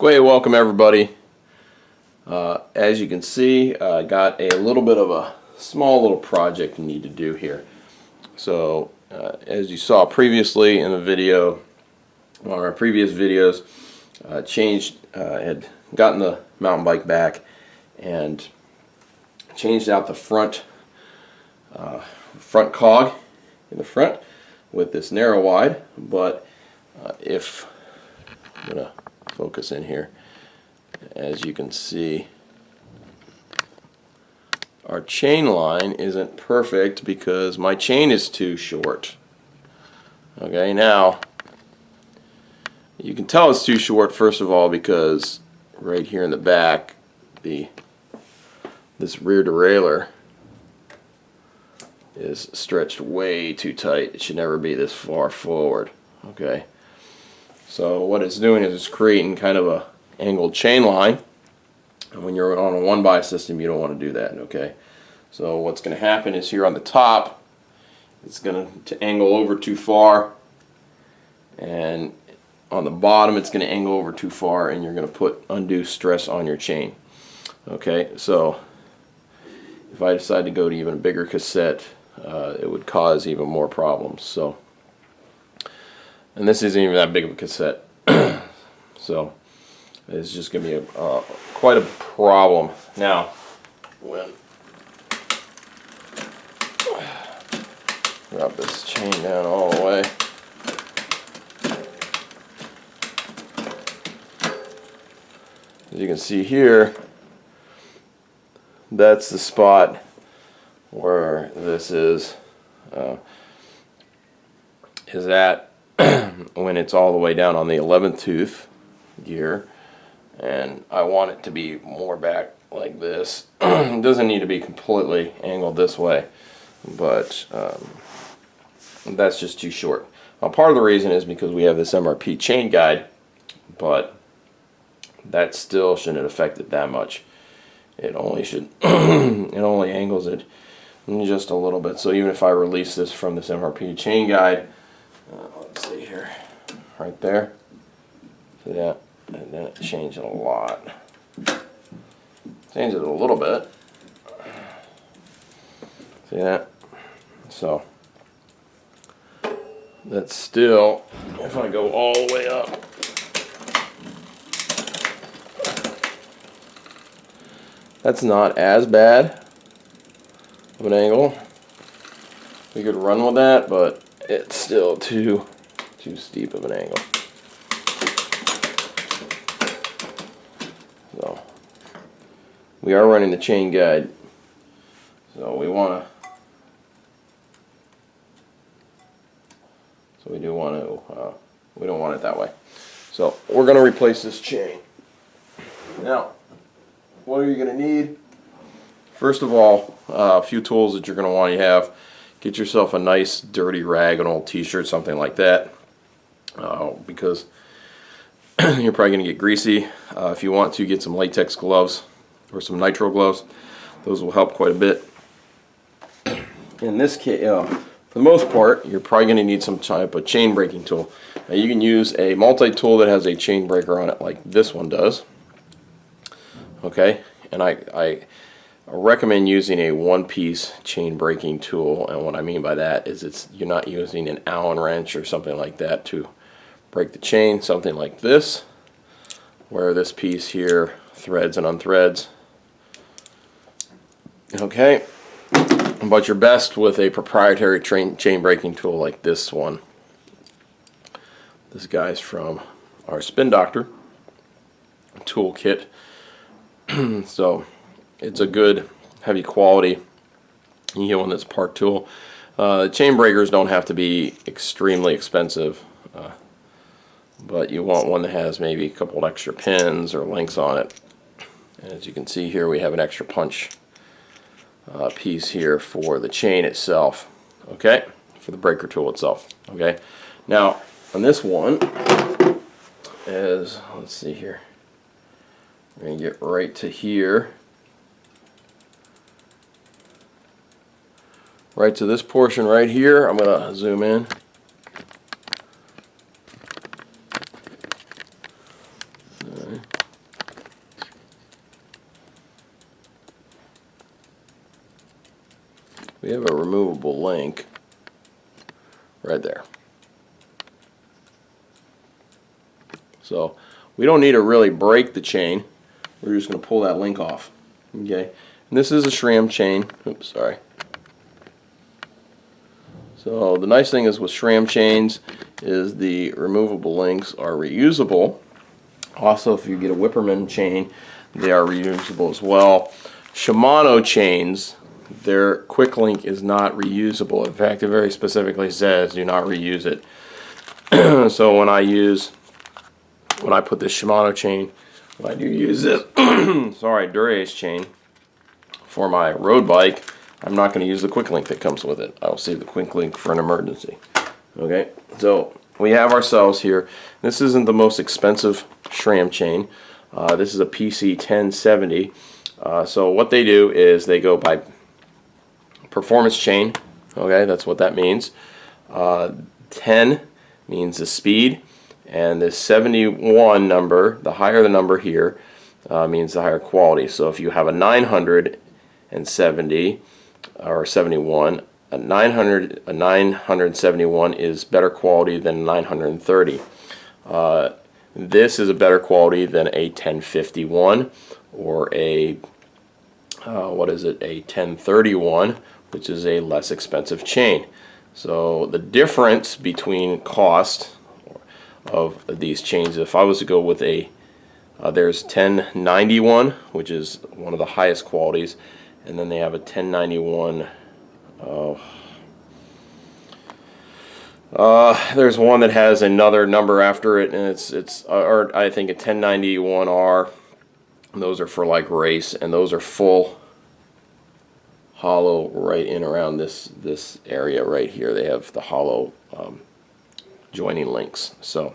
Hey, welcome everybody. As you can see, I got a little bit of a small little project you need to do here. So as you saw previously in the video, one of our previous videos, had gotten the mountain bike back and changed out the front cog in the front with this narrow wide. But if I'm gonna focus in here, as you can see, our chain line isn't perfect because my chain is too short. Okay, now you can tell it's too short, first of all, because right here in the back, this rear derailleur is stretched way too tight. It should never be this far forward. Okay, so what it's doing is it's creating kind of a angled chain line, and when you're on a one-by system, you don't want to do that. Okay, so what's going to happen is here on the top, it's going to angle over too far, and on the bottom it's going to angle over too far, and you're going to put undue stress on your chain. Okay, so if I decide to go to even a bigger cassette, it would cause even more problems. So, and this isn't even that big of a cassette, so it's just going to be quite a problem. Now, when drop this chain down all the way, as you can see here, that's the spot where this is at when it's all the way down on the 11th tooth gear, and I want it to be more back like this. It doesn't need to be completely angled this way, but that's just too short. Now, part of the reason is because we have this MRP chain guide, but that still shouldn't affect it that much. It only should it only angles it just a little bit. So even if I release this from this MRP chain guide, let's see here, right there, see that, and then it changed it a lot. Changed it a little bit. See that? So that's still, if I go all the way up, that's not as bad of an angle. We could run with that, but it's still too steep of an angle. So we are running the chain guide, so we want to. So we do want to. We don't want it that way. So we're going to replace this chain. Now, what are you going to need? First of all, a few tools that you're going to want to have. Get yourself a nice dirty rag, an old t-shirt, something like that, because you're probably going to get greasy. If you want to, get some latex gloves or some nitro gloves. Those will help quite a bit. In this case, for the most part, you're probably going to need some type of chain breaking tool. Now, you can use a multi-tool that has a chain breaker on it like this one does. Okay, and I recommend using a one-piece chain breaking tool, and what I mean by that is you're not using an Allen wrench or something like that to break the chain. Something like this, where this piece here threads and unthreads. Okay, but you're best with a proprietary chain breaking tool like this one. This guy's from our Spin Doctor toolkit. So it's a good heavy quality. You get one that's part tool. Chain breakers don't have to be extremely expensive, but you want one that has maybe a couple extra pins or links on it. And as you can see here, we have an extra punch piece here for the chain itself. Okay, for the breaker tool itself. Okay, now on this one is, let's see here. We're going to get right to here. Right to this portion right here. I'm going to zoom in. Right. we have a removable link right there. So we don't need to really break the chain. We're just going to pull that link off. Okay, and this is a SRAM chain. Oops, sorry. So the nice thing is with SRAM chains is the removable links are reusable. Also, if you get a Whipperman chain, they are reusable as well. Shimano chains, their quick link is not reusable. In fact, it very specifically says do not reuse it. So when I put this Shimano chain, when I do use this sorry, Dura-Ace chain for my road bike, I'm not going to use the quick link that comes with it. I'll save the quick link for an emergency. Okay, so we have ourselves here. This isn't the most expensive SRAM chain. This is a PC 1070. So what they do is they go by performance chain. Okay, that's what that means. 10 means the speed, and the 71 number, the higher the number here, means the higher quality. So if you have a 970 or 71, a 971 is better quality than 930. This is a better quality than a 1051 or a a 1031, which is a less expensive chain. So the difference between cost of these chains, if I was to go with a there's 1091, which is one of the highest qualities, and then they have a 1091. There's one that has another number after it, and or I think a 1091R. Those are for like race, and those are full hollow right in around this area right here. They have the hollow joining links. So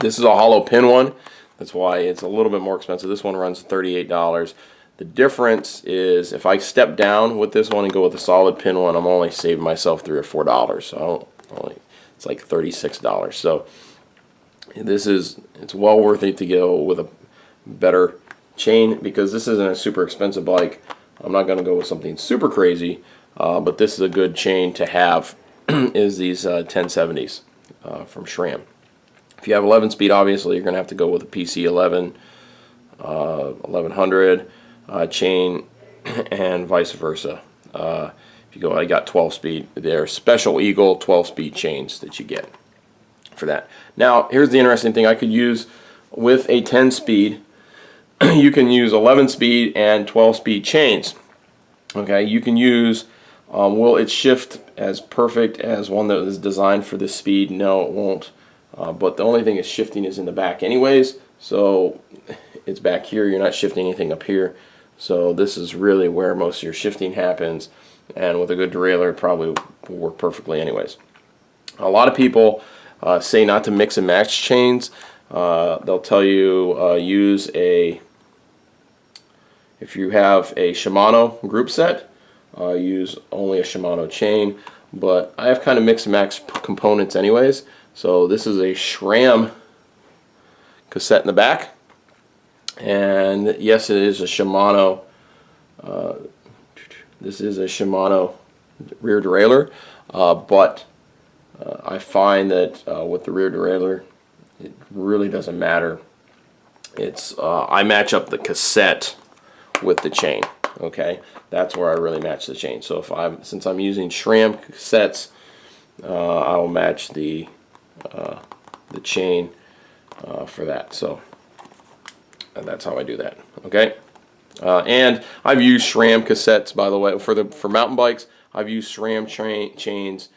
this is a hollow pin one. That's why it's a little bit more expensive. This one runs $38. The difference is if I step down with this one and go with a solid pin one, I'm only saving myself $3 or $4. So it's like $36. So it's well worth it to go with a better chain, because this isn't a super expensive bike. I'm not going to go with something super crazy, but this is a good chain to have. Is these 1070s from SRAM. If you have 11 speed, obviously you're going to have to go with a PC 1100 chain, and vice versa. If you go, I got 12 speed. They're Special Eagle 12 speed chains that you get for that. Now here's the interesting thing. I could use with a 10 speed. You can use 11 speed and 12 speed chains. Okay, you can use. Will it shift as perfect as one that is designed for this speed? No, it won't. But the only thing is shifting is in the back anyways, so it's back here. You're not shifting anything up here. So this is really where most of your shifting happens, and with a good derailleur it probably will work perfectly anyways. A lot of people say not to mix and match chains. They'll tell you use if you have a Shimano group set, use only a Shimano chain, but I have kind of mix and match components anyways. So this is a SRAM cassette in the back, and yes, it is a Shimano. This is a Shimano rear derailleur, but I find that with the rear derailleur, it really doesn't matter. I match up the cassette with the chain. Okay, that's where I really match the chain. So since I'm using SRAM cassettes, I will match the chain for that. So that's how I do that. Okay, and I've used SRAM cassettes, by the way, for mountain bikes. I've used SRAM chains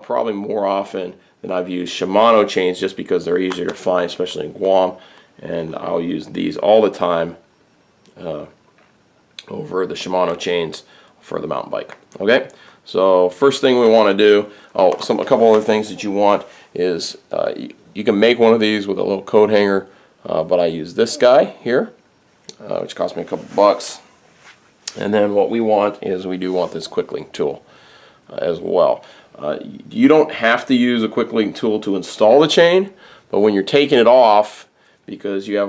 probably more often than I've used Shimano chains, just because they're easier to find, especially in Guam. And I'll use these all the time over the Shimano chains for the mountain bike. Okay, so first thing we want to do, a couple other things that you want is you can make one of these with a little coat hanger, but I use this guy here, which cost me a couple bucks. And then what we want is we do want this quick link tool as well. You don't have to use a quick link tool to install the chain, but when you're taking it off, because you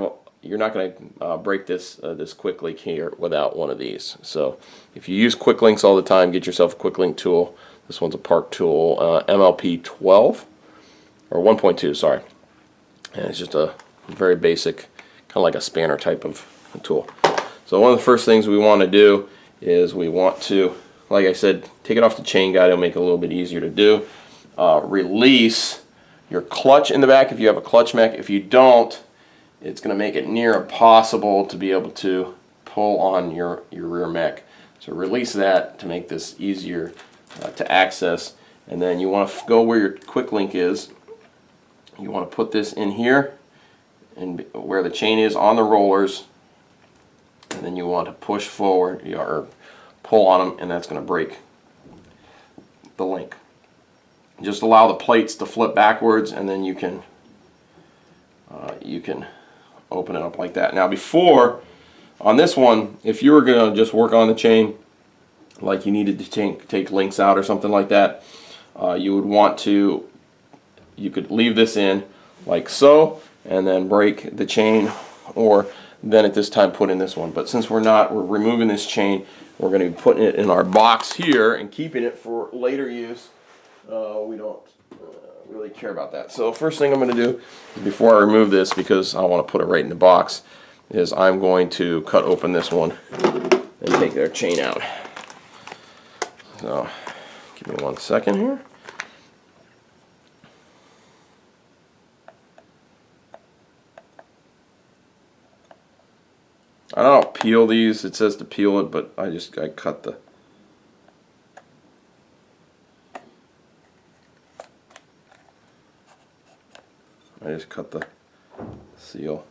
you're not going to break this this quick link here without one of these. So if you use quick links all the time, get yourself a quick link tool. This one's a Park tool, MLP 12 or 1.2, sorry. And it's just a very basic, kind of like a spanner type of tool. So one of the first things we want to do is we want to, like I said, take it off the chain guide. It'll make it a little bit easier to do. Release your clutch in the back if you have a clutch mech. If you don't, it's going to make it near impossible to be able to pull on your rear mech. So release that to make this easier to access. And then you want to go where your quick link is. You want to put this in here and where the chain is on the rollers, and then you want to push forward or pull on them, and that's going to break the link. Just allow the plates to flip backwards, and then you can open it up like that. Now before, on this one, if you were going to just work on the chain like you needed to take links out or something like that, you would want to, you could leave this in like so and then break the chain, or then at this time put in this one. But since we're removing this chain, we're going to be putting it in our box here and keeping it for later use. We don't really care about that. So first thing I'm going to do before I remove this, because I want to put it right in the box, is I'm going to cut open this one and take their chain out. So give me 1 second here. I don't peel these. It says to peel it, but I cut the. I just cut the seal.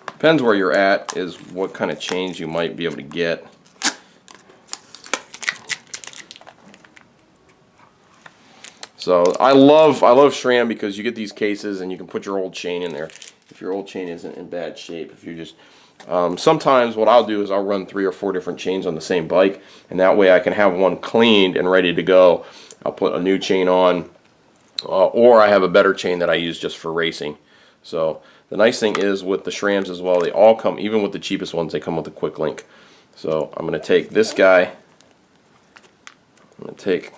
Depends where you're at, is what kind of chains you might be able to get. So I love SRAM because you get these cases and you can put your old chain in there if your old chain isn't in bad shape. If you just sometimes what I'll do is I'll run 3 or 4 different chains on the same bike, and that way I can have one cleaned and ready to go. I'll put a new chain on, or I have a better chain that I use just for racing. So the nice thing is with the SRAMs as well, they all come, even with the cheapest ones, they come with a quick link. So I'm going to take this guy, I'm going to take,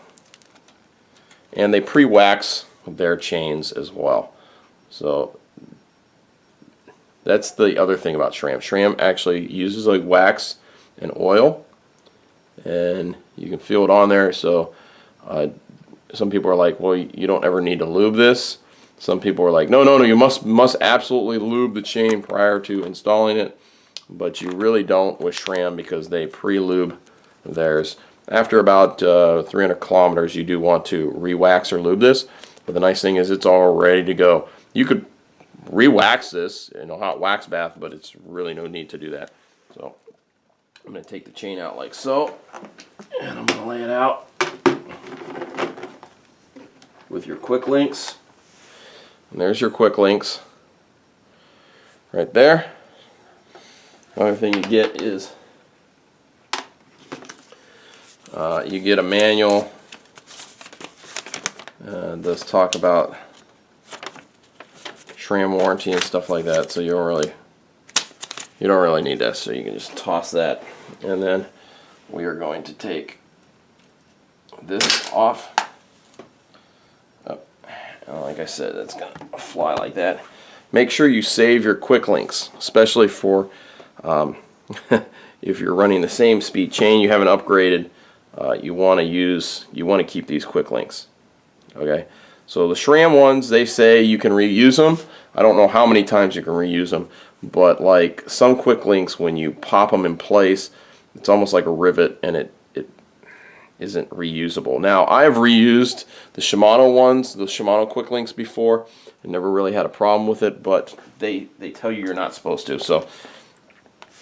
and they pre-wax their chains as well. So that's the other thing about SRAM. SRAM actually uses like wax and oil, and you can feel it on there. So some people are like, well, you don't ever need to lube this. Some people are like, no, you must absolutely lube the chain prior to installing it, but you really don't with SRAM because they pre-lube theirs. After about 300 kilometers, you do want to re-wax or lube this, but the nice thing is it's all ready to go. You could re-wax this in a hot wax bath, but it's really no need to do that. So I'm going to take the chain out like so, and I'm going to lay it out with your quick links. And there's your quick links right there. The other thing you get is you get a manual. Does talk about SRAM warranty and stuff like that. So you don't really need this. So you can just toss that, and then we are going to take this off. Like I said, it's going to fly like that. Make sure you save your quick links, especially for if you're running the same speed chain, you haven't upgraded. You want to keep these quick links. Okay, so the SRAM ones, they say you can reuse them. I don't know how many times you can reuse them, but like some quick links, when you pop them in place, it's almost like a rivet, and it isn't reusable. Now, I've reused the Shimano ones, the Shimano quick links before, and never really had a problem with it, but they tell you you're not supposed to. So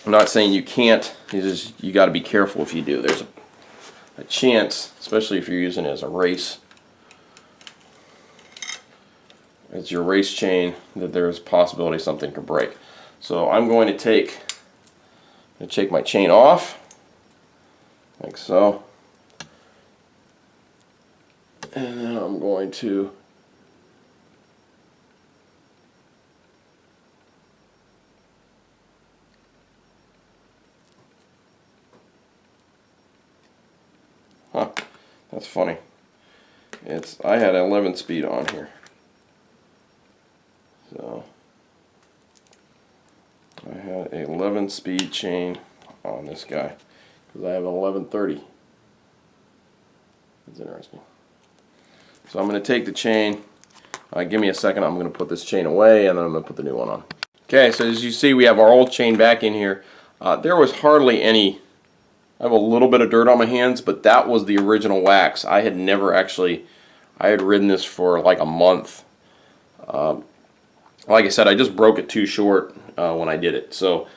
I'm not saying you can't, you got to be careful if you do. There's a chance, especially if you're using it as a race, it's your race chain, that there's a possibility something could break. So I'm going to take my chain off, like so, and then I'm going to that's funny. I had 11 speed on here. So I had a 11 speed chain on this guy because I have an 1130. That's interesting. So I'm going to take the chain. Give me a second. I'm going to put this chain away and then I'm going to put the new one on. Okay, so as you see, we have our old chain back in here. There was hardly any. I have a little bit of dirt on my hands, but that was the original wax. I had never actually. I had ridden this for like a month. Like I said, I just broke it too short when I did it. So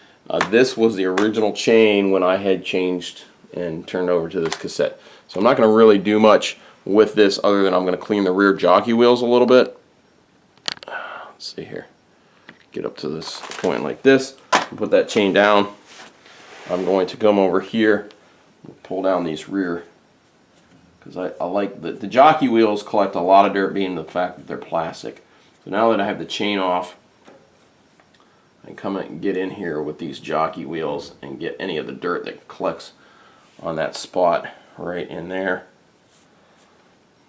this was the original chain when I had changed and turned over to this cassette. So I'm not going to really do much with this other than I'm going to clean the rear jockey wheels a little bit. Let's see here. Get up to this point like this. Put that chain down. I'm going to come over here and pull down these rear, because I like the jockey wheels collect a lot of dirt, being the fact that they're plastic. So now that I have the chain off, I can come and get in here with these jockey wheels and get any of the dirt that collects on that spot right in there.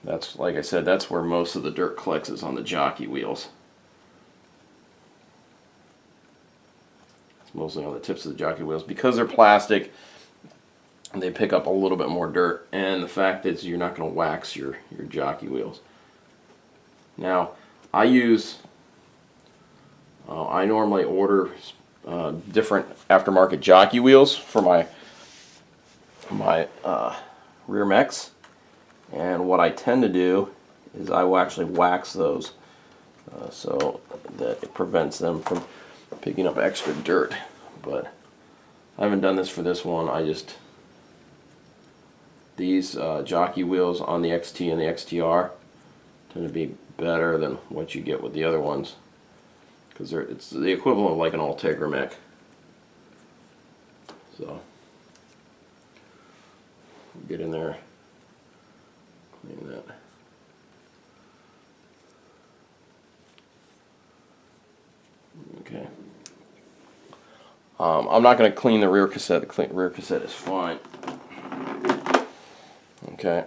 That's, like I said, that's where most of the dirt collects, is on the jockey wheels. It's mostly on the tips of the jockey wheels. Because they're plastic, they pick up a little bit more dirt, and the fact is you're not going to wax your jockey wheels. Now, I normally order different aftermarket jockey wheels for my rear mechs, and what I tend to do is I will actually wax those so that it prevents them from picking up extra dirt. But I haven't done this for this one. These jockey wheels on the XT and the XTR tend to be better than what you get with the other ones, because it's the equivalent of like an Ultegra mech. So get in there, clean that. Okay. I'm not going to clean the rear cassette. The rear cassette is fine. Okay.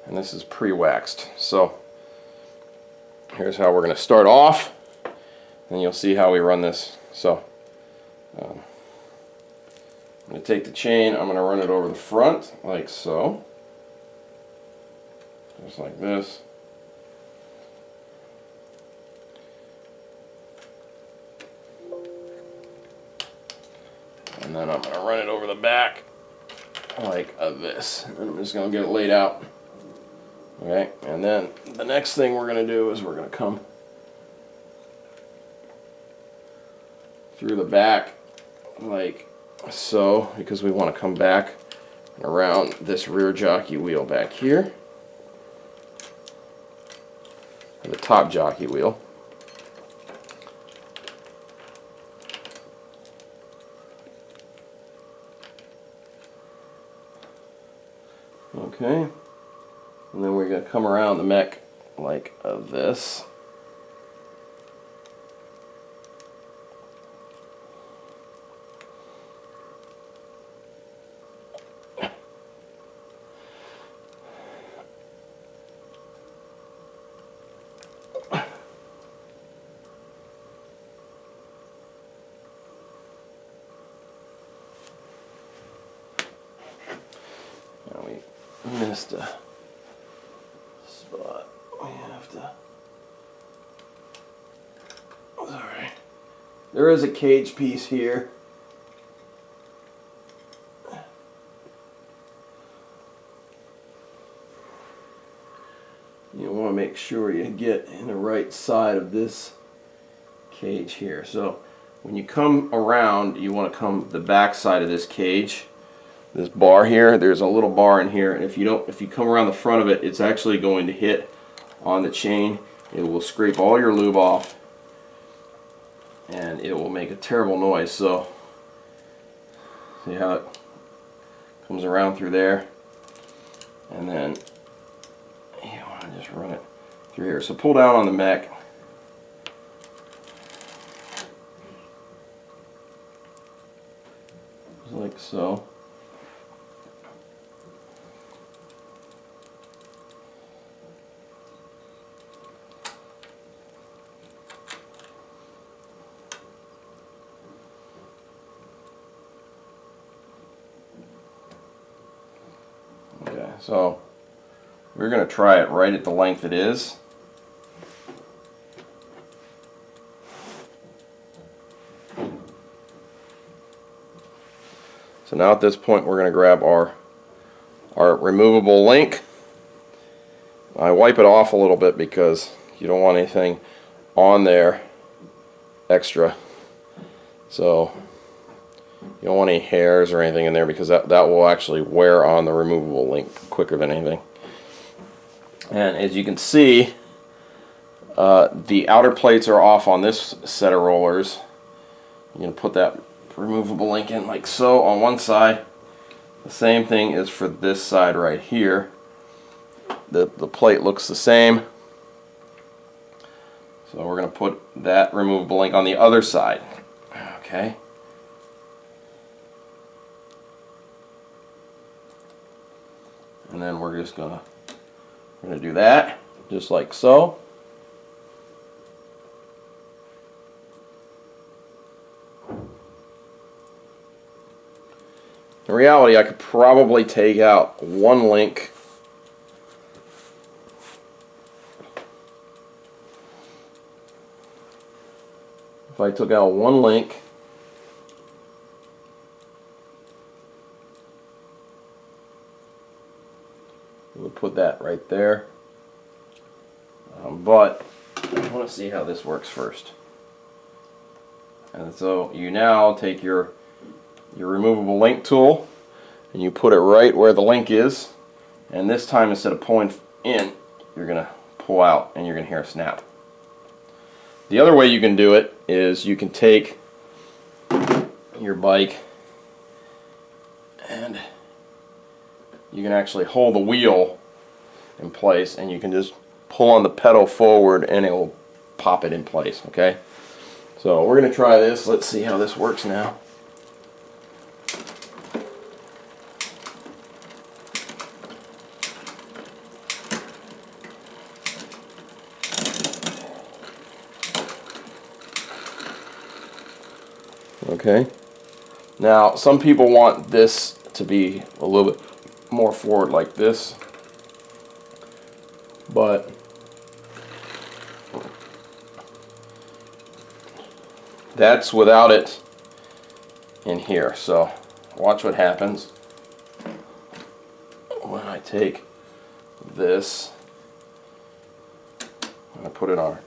And this is pre-waxed. So here's how we're going to start off, and you'll see how we run this. So I'm going to take the chain, I'm going to run it over the front like so, just like this. And then I'm going to run it over the back like this. And I'm just going to get it laid out. Okay, and then the next thing we're going to do is we're going to come through the back like so, because we want to come back and around this rear jockey wheel back here, and the top jockey wheel. Okay, and then we're going to come around the mech like this. Now we missed a spot. We have to. Sorry. There is a cage piece here. You want to make sure you get in the right side of this cage here. So when you come around, you want to come the back side of this cage. This bar here, there's a little bar in here, and if you come around the front of it, it's actually going to hit on the chain, it will scrape all your lube off and it will make a terrible noise. So see how it comes around through there, and then you want to just run it through here. So pull down on the mech. Just like so. Okay, so we're going to try it right at the length it is. So now at this point we're going to grab our removable link. I wipe it off a little bit because you don't want anything on there extra. So you don't want any hairs or anything in there, because that will actually wear on the removable link quicker than anything. And as you can see, the outer plates are off on this set of rollers. You're going to put that removable link in like so on one side. The same thing is for this side right here. The plate looks the same. So we're going to put that removable link on the other side. Okay. And then we're going to do that just like so. In reality, I could probably take out one link if I took out one link, we'll put that right there. But I want to see how this works first. And so you now take your removable link tool and you put it right where the link is, and this time instead of pulling in, you're going to pull out and you're going to hear a snap. The other way you can do it is you can take your bike and you can actually hold the wheel in place, and you can just pull on the pedal forward and it will pop it in place. Okay, so we're going to try this. Let's see how this works now. Okay, now some people want this to be a little bit more forward like this, but that's without it in here. So watch what happens when I take this and I put it on our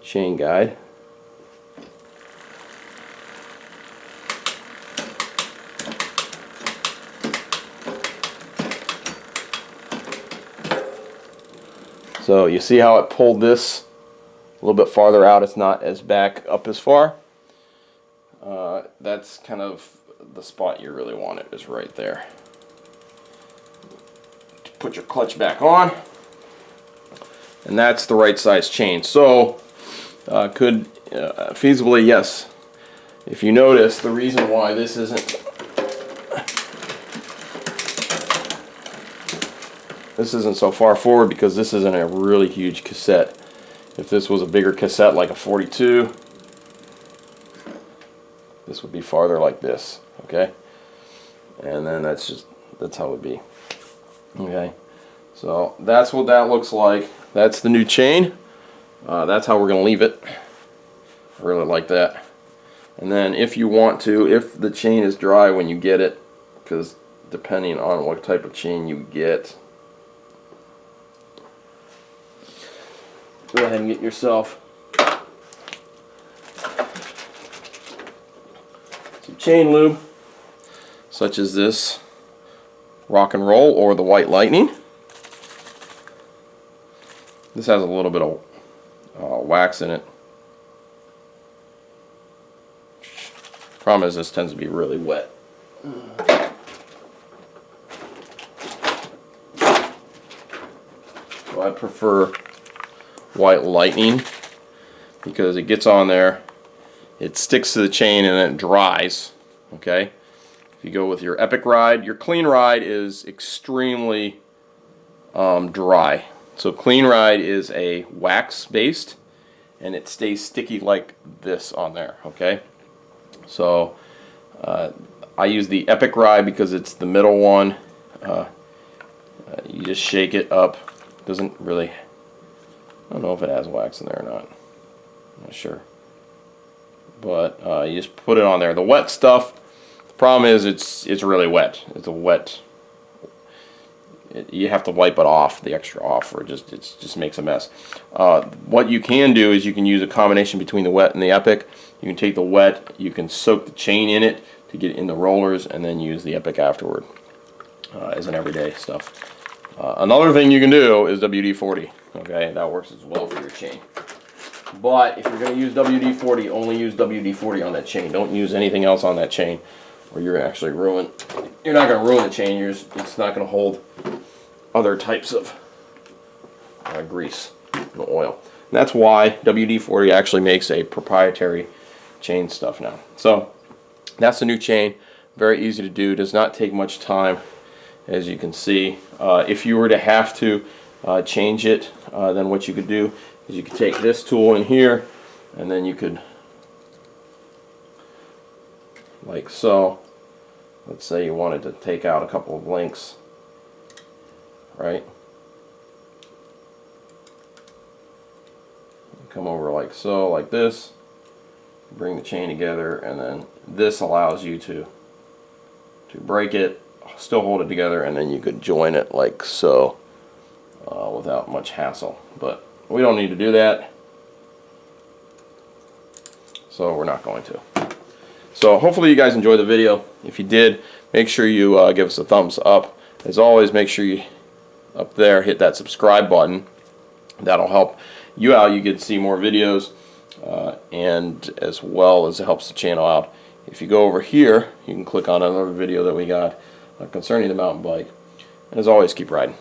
chain guide. So you see how it pulled this a little bit farther out. It's not as back up as far. That's kind of the spot you really want it, is right there. Put your clutch back on, and that's the right size chain. So could feasibly, yes. If you notice, the reason why this isn't so far forward, because this isn't a really huge cassette. If this was a bigger cassette like a 42, this would be farther like this. Okay, and then that's how it would be. Okay, so that's what that looks like. That's the new chain. That's how we're going to leave it. I really like that. And then if you want to, if the chain is dry when you get it, because depending on what type of chain you get, go ahead and get yourself some chain lube, such as this Rock and Roll or the White Lightning. This has a little bit of wax in it. Problem is, this tends to be really wet. So I prefer White Lightning because it gets on there, it sticks to the chain, and then it dries. Okay? If you go with your Epic Ride, your Clean Ride is extremely dry. So Clean Ride is a wax based, and it stays sticky like this on there. Okay? So I use the Epic Ride because it's the middle one. You just shake it up. Doesn't really, I don't know if it has wax in there or not. I'm not sure. But you just put it on there. The wet stuff, the problem is it's really wet. It's a wet. You have to wipe it off, the extra off, or it just makes a mess. What you can do is you can use a combination between the wet and the Epic. You can take the wet, you can soak the chain in it to get it in the rollers, and then use the Epic afterward as an everyday stuff. Another thing you can do is WD-40. Okay, that works as well for your chain. But if you're going to use WD-40, only use WD-40 on that chain. Don't use anything else on that chain, or you're actually ruin. You're not going to ruin the chain. It's not going to hold other types of grease and oil. And that's why WD-40 actually makes a proprietary chain stuff now. So that's the new chain. Very easy to do. Does not take much time, as you can see. If you were to have to change it, then what you could do is you could take this tool in here, and then you could, like so, let's say you wanted to take out a couple of links, right? Come over like so, like this, bring the chain together, and then this allows you to break it, still hold it together, and then you could join it like so without much hassle. But we don't need to do that, so we're not going to. So hopefully you guys enjoyed the video. If you did, make sure you give us a thumbs up. As always, make sure you up there hit that subscribe button. That'll help you out. You get to see more videos, and as well as it helps the channel out. If you go over here, you can click on another video that we got concerning the mountain bike. And as always, keep riding.